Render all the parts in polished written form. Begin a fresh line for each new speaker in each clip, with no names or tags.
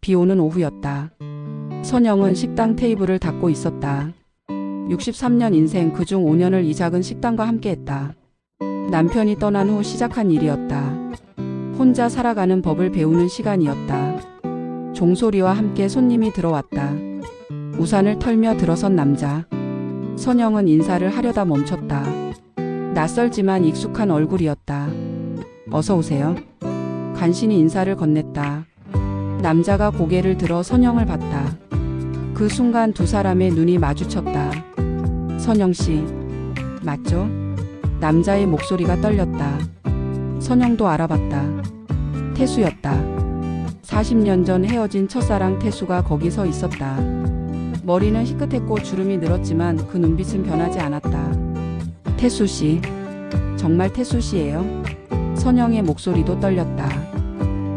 비 오는 오후였다. 선영은 식당 테이블을 닦고 있었다. 63년 인생 그중 5년을 이 작은 식당과 함께했다. 남편이 떠난 후 시작한 일이었다. 혼자 살아가는 법을 배우는 시간이었다. 종소리와 함께 손님이 들어왔다. 우산을 털며 들어선 남자. 선영은 인사를 하려다 멈췄다. 낯설지만 익숙한 얼굴이었다. 어서 오세요. 간신히 인사를 건넸다. 남자가 고개를 들어 선영을 봤다. 그 순간 두 사람의 눈이 마주쳤다. 선영 씨, 맞죠? 남자의 목소리가 떨렸다. 선영도 알아봤다. 태수였다. 40년 전 헤어진 첫사랑 태수가 거기 서 있었다. 머리는 희끗했고 주름이 늘었지만 그 눈빛은 변하지 않았다. 태수 씨, 정말 태수 씨예요? 선영의 목소리도 떨렸다.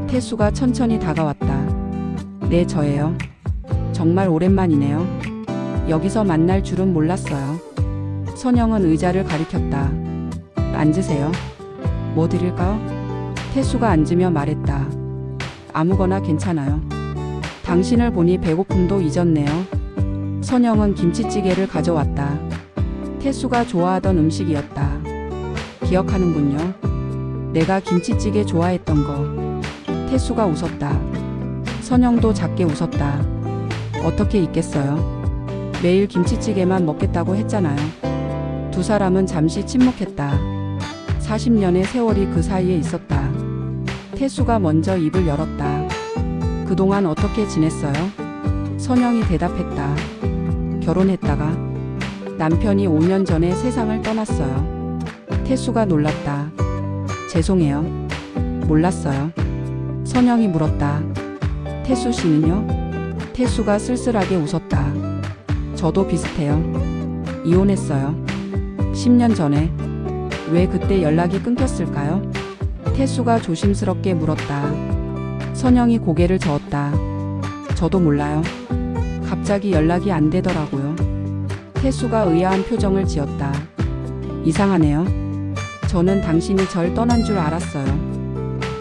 태수가 천천히 다가왔다. 네, 저예요. 정말 오랜만이네요. 여기서 만날 줄은 몰랐어요. 선영은 의자를 가리켰다. 앉으세요. 뭐 드릴까요? 태수가 앉으며 말했다. 아무거나 괜찮아요. 당신을 보니 배고픔도 잊었네요. 선영은 김치찌개를 가져왔다. 태수가 좋아하던 음식이었다. 기억하는군요. 내가 김치찌개 좋아했던 거. 태수가 웃었다. 선영도 작게 웃었다. 어떻게 잊겠어요? 매일 김치찌개만 먹겠다고 했잖아요. 두 사람은 잠시 침묵했다. 40년의 세월이 그 사이에 있었다. 태수가 먼저 입을 열었다. 그동안 어떻게 지냈어요? 선영이 대답했다. 결혼했다가 남편이 5년 전에 세상을 떠났어요. 태수가 놀랐다. 죄송해요. 몰랐어요. 선영이 물었다. 태수 씨는요? 태수가 쓸쓸하게 웃었다. 저도 비슷해요. 이혼했어요. 10년 전에. 왜 그때 연락이 끊겼을까요? 태수가 조심스럽게 물었다. 선영이 고개를 저었다. 저도 몰라요. 갑자기 연락이 안 되더라고요. 태수가 의아한 표정을 지었다. 이상하네요. 저는 당신이 절 떠난 줄 알았어요.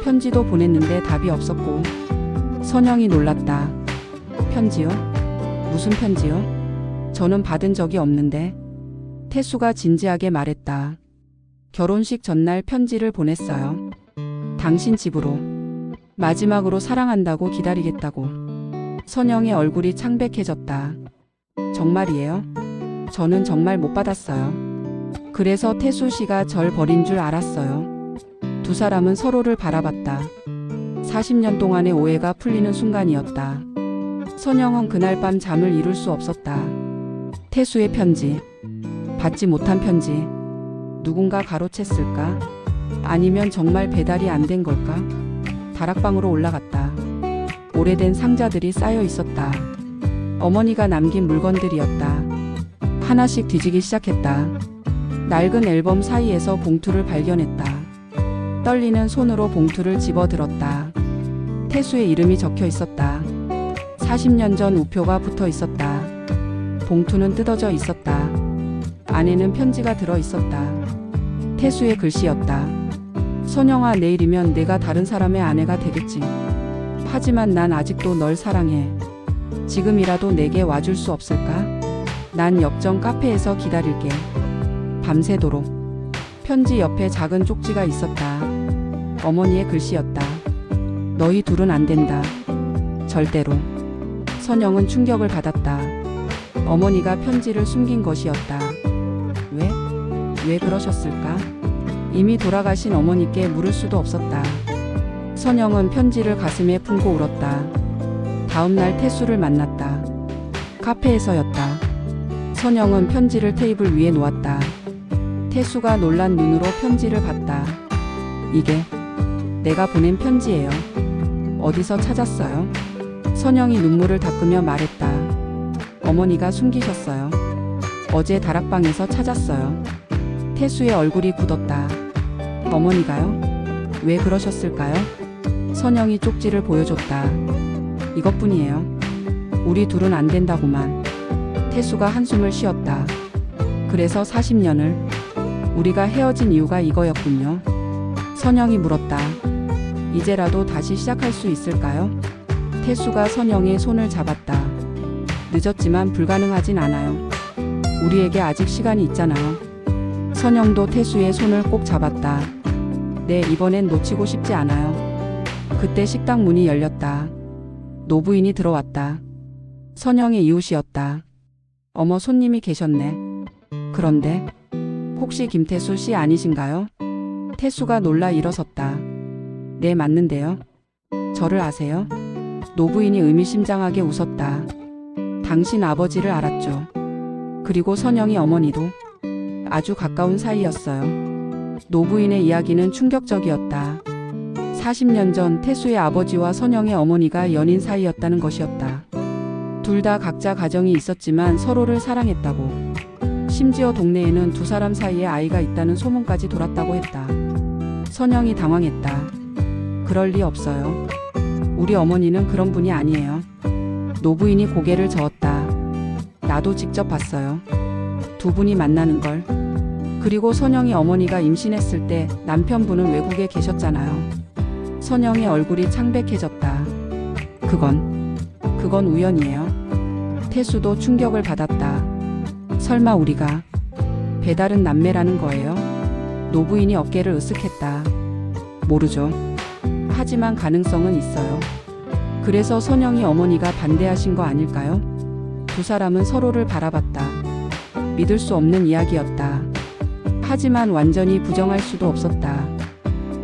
편지도 보냈는데 답이 없었고. 선영이 놀랐다. 편지요? 무슨 편지요? 저는 받은 적이 없는데. 태수가 진지하게 말했다. 결혼식 전날 편지를 보냈어요. 당신 집으로. 마지막으로 사랑한다고 기다리겠다고. 선영의 얼굴이 창백해졌다. 정말이에요? 저는 정말 못 받았어요. 그래서 태수 씨가 절 버린 줄 알았어요. 두 사람은 서로를 바라봤다. 40년 동안의 오해가 풀리는 순간이었다. 선영은 그날 밤 잠을 이룰 수 없었다. 태수의 편지. 받지 못한 편지. 누군가 가로챘을까? 아니면 정말 배달이 안 된 걸까? 다락방으로 올라갔다. 오래된 상자들이 쌓여 있었다. 어머니가 남긴 물건들이었다. 하나씩 뒤지기 시작했다. 낡은 앨범 사이에서 봉투를 발견했다. 떨리는 손으로 봉투를 집어들었다. 태수의 이름이 적혀 있었다. 40년 전 우표가 붙어 있었다. 봉투는 뜯어져 있었다. 안에는 편지가 들어 있었다. 태수의 글씨였다. 선영아, 내일이면 내가 다른 사람의 아내가 되겠지. 하지만 난 아직도 널 사랑해. 지금이라도 내게 와줄 수 없을까? 난 역전 카페에서 기다릴게. 밤새도록. 편지 옆에 작은 쪽지가 있었다. 어머니의 글씨였다. 너희 둘은 안 된다. 절대로. 선영은 충격을 받았다. 어머니가 편지를 숨긴 것이었다. 왜 그러셨을까? 이미 돌아가신 어머니께 물을 수도 없었다. 선영은 편지를 가슴에 품고 울었다. 다음 날 태수를 만났다. 카페에서였다. 선영은 편지를 테이블 위에 놓았다. 태수가 놀란 눈으로 편지를 봤다. 이게 내가 보낸 편지예요. 어디서 찾았어요? 선영이 눈물을 닦으며 말했다. 어머니가 숨기셨어요. 어제 다락방에서 찾았어요. 태수의 얼굴이 굳었다. 어머니가요? 왜 그러셨을까요? 선영이 쪽지를 보여줬다. 이것뿐이에요. 우리 둘은 안 된다고만. 태수가 한숨을 쉬었다. 그래서 40년을 우리가 헤어진 이유가 이거였군요. 선영이 물었다. 이제라도 다시 시작할 수 있을까요? 태수가 선영의 손을 잡았다. 늦었지만 불가능하진 않아요. 우리에게 아직 시간이 있잖아요. 선영도 태수의 손을 꼭 잡았다. 네, 이번엔 놓치고 싶지 않아요. 그때 식당 문이 열렸다. 노부인이 들어왔다. 선영의 이웃이었다. 어머, 손님이 계셨네. 그런데 혹시 김태수 씨 아니신가요? 태수가 놀라 일어섰다. 네, 맞는데요. 저를 아세요? 노부인이 의미심장하게 웃었다. 당신 아버지를 알았죠. 그리고 선영이 어머니도 아주 가까운 사이였어요. 노부인의 이야기는 충격적이었다. 40년 전 태수의 아버지와 선영의 어머니가 연인 사이였다는 것이었다. 둘 다 각자 가정이 있었지만 서로를 사랑했다고. 심지어 동네에는 두 사람 사이에 아이가 있다는 소문까지 돌았다고 했다. 선영이 당황했다. 그럴 리 없어요. 우리 어머니는 그런 분이 아니에요. 노부인이 고개를 저었다. 나도 직접 봤어요. 두 분이 만나는 걸. 그리고 선영이 어머니가 임신했을 때 남편분은 외국에 계셨잖아요. 선영의 얼굴이 창백해졌다. 그건 우연이에요. 태수도 충격을 받았다. 설마 우리가 배다른 남매라는 거예요? 노부인이 어깨를 으쓱했다. 모르죠. 하지만 가능성은 있어요. 그래서 선영이 어머니가 반대하신 거 아닐까요? 두 사람은 서로를 바라봤다. 믿을 수 없는 이야기였다. 하지만 완전히 부정할 수도 없었다.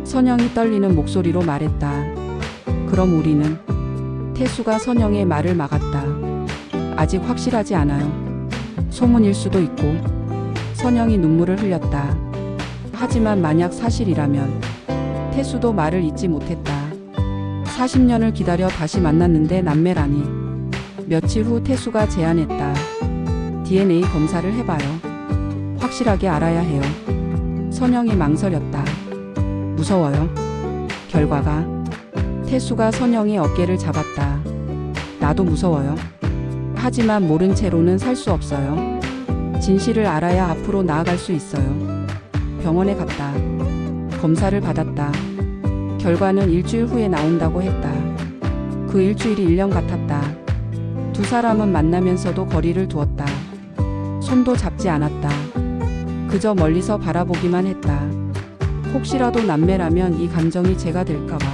선영이 떨리는 목소리로 말했다. 그럼 우리는? 태수가 선영의 말을 막았다. 아직 확실하지 않아요. 소문일 수도 있고. 선영이 눈물을 흘렸다. 하지만 만약 사실이라면. 태수도 말을 잇지 못했다. 40년을 기다려 다시 만났는데 남매라니. 며칠 후 태수가 제안했다. DNA 검사를 해봐요. 확실하게 알아야 해요. 선영이 망설였다. 무서워요. 결과가. 태수가 선영의 어깨를 잡았다. 나도 무서워요. 하지만 모른 채로는 살 수 없어요. 진실을 알아야 앞으로 나아갈 수 있어요. 병원에 갔다. 검사를 받았다. 결과는 일주일 후에 나온다고 했다. 그 일주일이 1년 같았다. 두 사람은 만나면서도 거리를 두었다. 손도 잡지 않았다. 그저 멀리서 바라보기만 했다. 혹시라도 남매라면 이 감정이 제가 될까봐.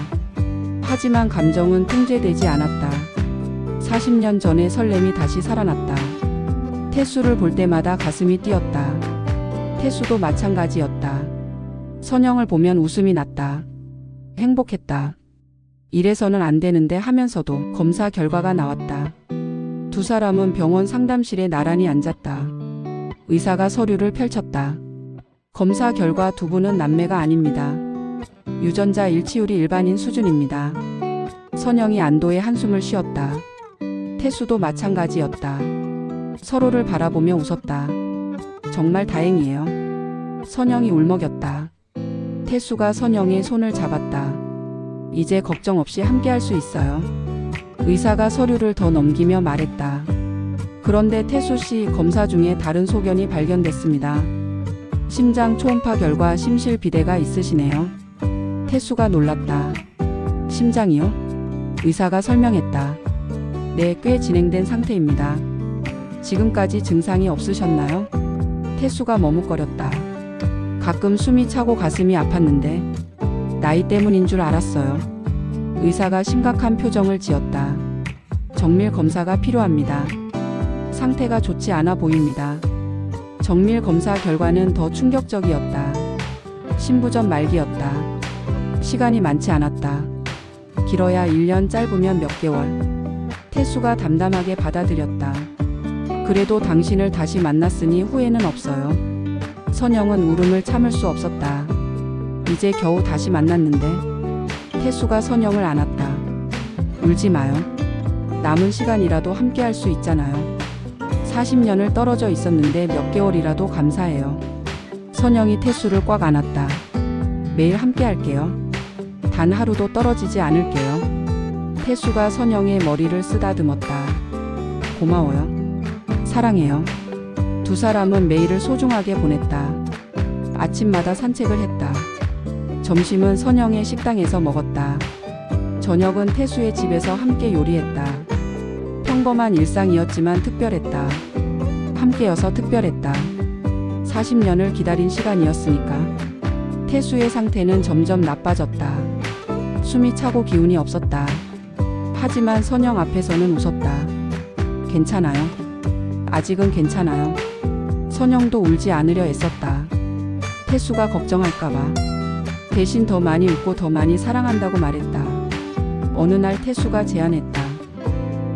하지만 감정은 통제되지 않았다. 40년 전의 설렘이 다시 살아났다. 태수를 볼 때마다 가슴이 뛰었다. 태수도 마찬가지였다. 선영을 보면 웃음이 났다. 행복했다. 이래서는 안 되는데 하면서도 검사 결과가 나왔다. 두 사람은 병원 상담실에 나란히 앉았다. 의사가 서류를 펼쳤다. 검사 결과 두 분은 남매가 아닙니다. 유전자 일치율이 일반인 수준입니다. 선영이 안도의 한숨을 쉬었다. 태수도 마찬가지였다. 서로를 바라보며 웃었다. 정말 다행이에요. 선영이 울먹였다. 태수가 선영의 손을 잡았다. 이제 걱정 없이 함께할 수 있어요. 의사가 서류를 더 넘기며 말했다. 그런데 태수 씨 검사 중에 다른 소견이 발견됐습니다. 심장 초음파 결과 심실 비대가 있으시네요. 태수가 놀랐다. 심장이요? 의사가 설명했다. 네, 꽤 진행된 상태입니다. 지금까지 증상이 없으셨나요? 태수가 머뭇거렸다. 가끔 숨이 차고 가슴이 아팠는데 나이 때문인 줄 알았어요. 의사가 심각한 표정을 지었다. 정밀 검사가 필요합니다. 상태가 좋지 않아 보입니다. 정밀 검사 결과는 더 충격적이었다. 신부전 말기였다. 시간이 많지 않았다. 길어야 1년, 짧으면 몇 개월. 태수가 담담하게 받아들였다. 그래도 당신을 다시 만났으니 후회는 없어요. 선영은 울음을 참을 수 없었다. 이제 겨우 다시 만났는데. 태수가 선영을 안았다. 울지 마요. 남은 시간이라도 함께할 수 있잖아요. 40년을 떨어져 있었는데 몇 개월이라도 감사해요. 선영이 태수를 꽉 안았다. 매일 함께할게요. 단 하루도 떨어지지 않을게요. 태수가 선영의 머리를 쓰다듬었다. 고마워요. 사랑해요. 두 사람은 매일을 소중하게 보냈다. 아침마다 산책을 했다. 점심은 선영의 식당에서 먹었다. 저녁은 태수의 집에서 함께 요리했다. 평범한 일상이었지만 특별했다. 함께여서 특별했다. 40년을 기다린 시간이었으니까. 태수의 상태는 점점 나빠졌다. 숨이 차고 기운이 없었다. 하지만 선영 앞에서는 웃었다. 괜찮아요. 아직은 괜찮아요. 선영도 울지 않으려 애썼다. 태수가 걱정할까봐. 대신 더 많이 웃고 더 많이 사랑한다고 말했다. 어느 날 태수가 제안했다.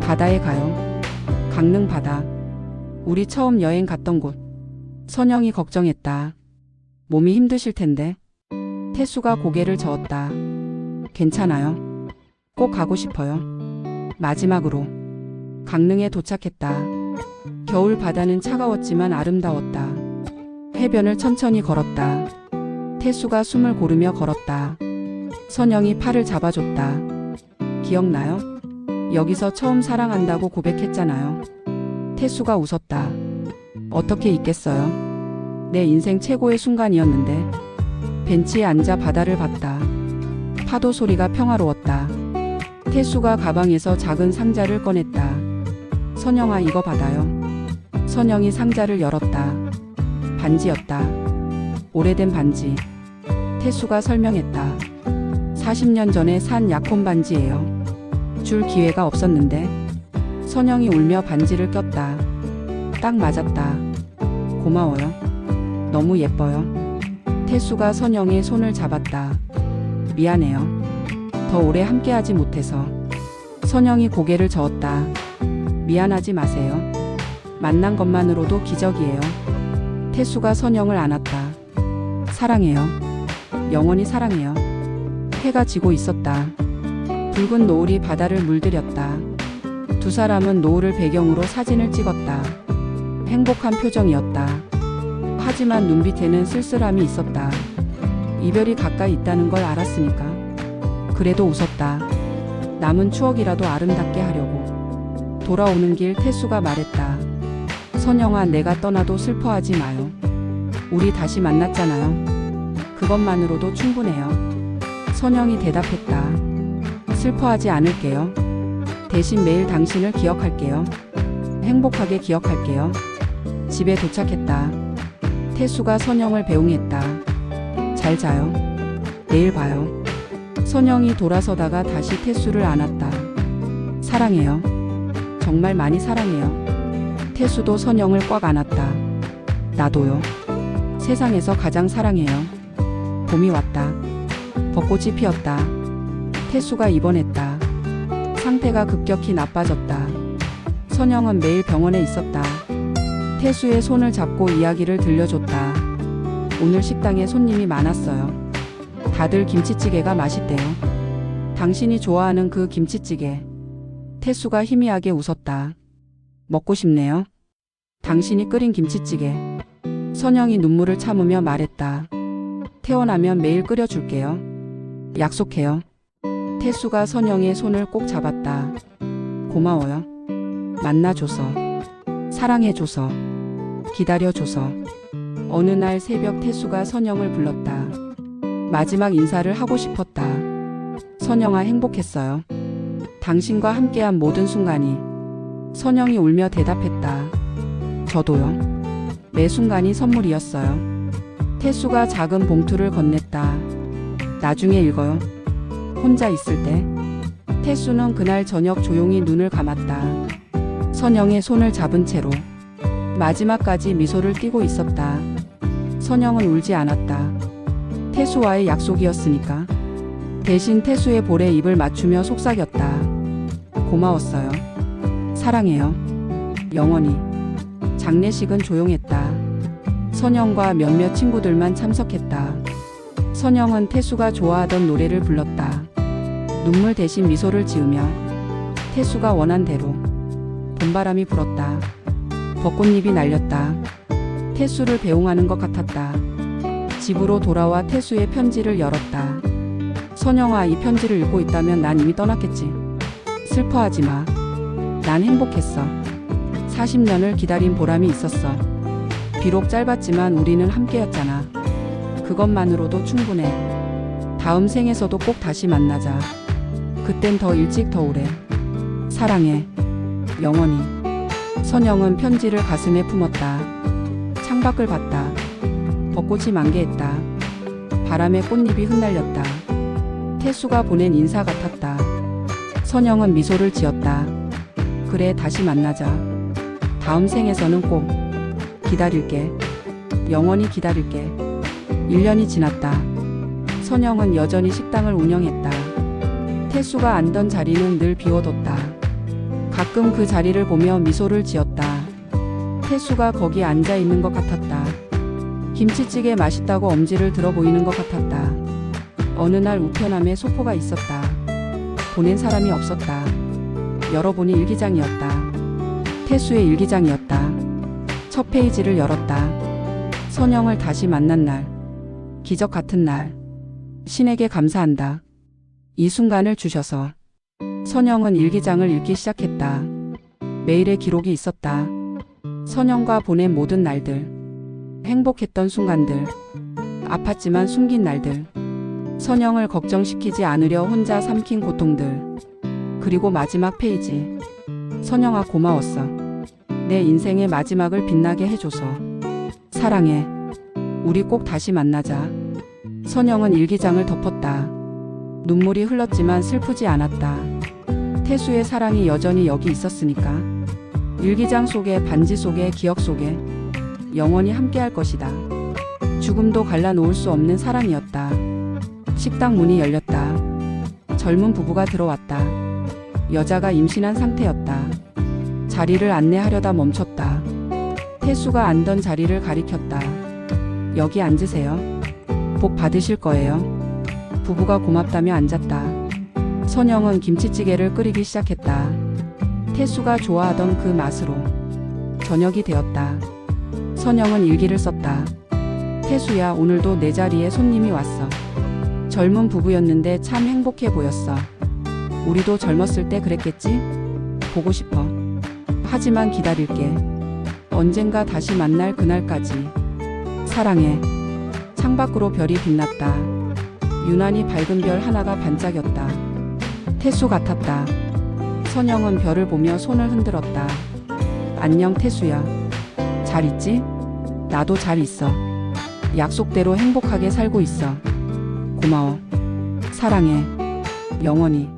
바다에 가요. 강릉 바다. 우리 처음 여행 갔던 곳. 선영이 걱정했다. 몸이 힘드실 텐데. 태수가 고개를 저었다. 괜찮아요. 꼭 가고 싶어요. 마지막으로 강릉에 도착했다. 겨울 바다는 차가웠지만 아름다웠다. 해변을 천천히 걸었다. 태수가 숨을 고르며 걸었다. 선영이 팔을 잡아줬다. 기억나요? 여기서 처음 사랑한다고 고백했잖아요. 태수가 웃었다. 어떻게 잊겠어요? 내 인생 최고의 순간이었는데. 벤치에 앉아 바다를 봤다. 파도 소리가 평화로웠다. 태수가 가방에서 작은 상자를 꺼냈다. 선영아, 이거 받아요. 선영이 상자를 열었다. 반지였다. 오래된 반지. 태수가 설명했다. 40년 전에 산 약혼 반지예요. 줄 기회가 없었는데. 선영이 울며 반지를 꼈다. 딱 맞았다. 고마워요. 너무 예뻐요. 태수가 선영의 손을 잡았다. 미안해요. 더 오래 함께하지 못해서. 선영이 고개를 저었다. 미안하지 마세요. 만난 것만으로도 기적이에요. 태수가 선영을 안았다. 사랑해요. 영원히 사랑해요. 해가 지고 있었다. 붉은 노을이 바다를 물들였다. 두 사람은 노을을 배경으로 사진을 찍었다. 행복한 표정이었다. 하지만 눈빛에는 쓸쓸함이 있었다. 이별이 가까이 있다는 걸 알았으니까. 그래도 웃었다. 남은 추억이라도 아름답게 하려고. 돌아오는 길 태수가 말했다. 선영아, 내가 떠나도 슬퍼하지 마요. 우리 다시 만났잖아요. 그것만으로도 충분해요. 선영이 대답했다. 슬퍼하지 않을게요. 대신 매일 당신을 기억할게요. 행복하게 기억할게요. 집에 도착했다. 태수가 선영을 배웅했다. 잘 자요. 내일 봐요. 선영이 돌아서다가 다시 태수를 안았다. 사랑해요. 정말 많이 사랑해요. 태수도 선영을 꽉 안았다. 나도요. 세상에서 가장 사랑해요. 봄이 왔다. 벚꽃이 피었다. 태수가 입원했다. 상태가 급격히 나빠졌다. 선영은 매일 병원에 있었다. 태수의 손을 잡고 이야기를 들려줬다. 오늘 식당에 손님이 많았어요. 다들 김치찌개가 맛있대요. 당신이 좋아하는 그 김치찌개. 태수가 희미하게 웃었다. 먹고 싶네요. 당신이 끓인 김치찌개. 선영이 눈물을 참으며 말했다. 태어나면 매일 끓여줄게요. 약속해요. 태수가 선영의 손을 꼭 잡았다. 고마워요. 만나줘서. 사랑해줘서. 기다려줘서. 어느 날 새벽 태수가 선영을 불렀다. 마지막 인사를 하고 싶었다. 선영아, 행복했어요. 당신과 함께한 모든 순간이. 선영이 울며 대답했다. 저도요. 매 순간이 선물이었어요. 태수가 작은 봉투를 건넸다. 나중에 읽어요. 혼자 있을 때. 태수는 그날 저녁 조용히 눈을 감았다. 선영의 손을 잡은 채로. 마지막까지 미소를 띠고 있었다. 선영은 울지 않았다. 태수와의 약속이었으니까. 대신 태수의 볼에 입을 맞추며 속삭였다. 고마웠어요. 사랑해요. 영원히. 장례식은 조용했다. 선영과 몇몇 친구들만 참석했다. 선영은 태수가 좋아하던 노래를 불렀다. 눈물 대신 미소를 지으며. 태수가 원한 대로. 봄바람이 불었다. 벚꽃잎이 날렸다. 태수를 배웅하는 것 같았다. 집으로 돌아와 태수의 편지를 열었다. 선영아, 이 편지를 읽고 있다면 난 이미 떠났겠지. 슬퍼하지 마. 난 행복했어. 40년을 기다린 보람이 있었어. 비록 짧았지만 우리는 함께였잖아. 그것만으로도 충분해. 다음 생에서도 꼭 다시 만나자. 그땐 더 일찍 더 오래. 사랑해. 영원히. 선영은 편지를 가슴에 품었다. 창밖을 봤다. 벚꽃이 만개했다. 바람에 꽃잎이 흩날렸다. 태수가 보낸 인사 같았다. 선영은 미소를 지었다. 그래, 다시 만나자. 다음 생에서는 꼭 기다릴게. 영원히 기다릴게. 1년이 지났다. 선영은 여전히 식당을 운영했다. 태수가 앉던 자리는 늘 비워뒀다. 가끔 그 자리를 보며 미소를 지었다. 태수가 거기 앉아 있는 것 같았다. 김치찌개 맛있다고 엄지를 들어 보이는 것 같았다. 어느 날 우편함에 소포가 있었다. 보낸 사람이 없었다. 열어보니 일기장이었다. 태수의 일기장이었다. 첫 페이지를 열었다. 선영을 다시 만난 날. 기적 같은 날. 신에게 감사한다. 이 순간을 주셔서. 선영은 일기장을 읽기 시작했다. 매일의 기록이 있었다. 선영과 보낸 모든 날들. 행복했던 순간들. 아팠지만 숨긴 날들. 선영을 걱정시키지 않으려 혼자 삼킨 고통들. 그리고 마지막 페이지. 선영아, 고마웠어. 내 인생의 마지막을 빛나게 해줘서. 사랑해. 우리 꼭 다시 만나자. 선영은 일기장을 덮었다. 눈물이 흘렀지만 슬프지 않았다. 태수의 사랑이 여전히 여기 있었으니까. 일기장 속에, 반지 속에, 기억 속에 영원히 함께할 것이다. 죽음도 갈라놓을 수 없는 사랑이었다. 식당 문이 열렸다. 젊은 부부가 들어왔다. 여자가 임신한 상태였다. 자리를 안내하려다 멈췄다. 태수가 앉던 자리를 가리켰다. 여기 앉으세요. 복 받으실 거예요. 부부가 고맙다며 앉았다. 선영은 김치찌개를 끓이기 시작했다. 태수가 좋아하던 그 맛으로. 저녁이 되었다. 선영은 일기를 썼다. 태수야, 오늘도 내 자리에 손님이 왔어. 젊은 부부였는데 참 행복해 보였어. 우리도 젊었을 때 그랬겠지? 보고 싶어. 하지만 기다릴게. 언젠가 다시 만날 그날까지. 사랑해. 창밖으로 별이 빛났다. 유난히 밝은 별 하나가 반짝였다. 태수 같았다. 선영은 별을 보며 손을 흔들었다. 안녕, 태수야. 잘 있지? 나도 잘 있어. 약속대로 행복하게 살고 있어. 고마워. 사랑해. 영원히.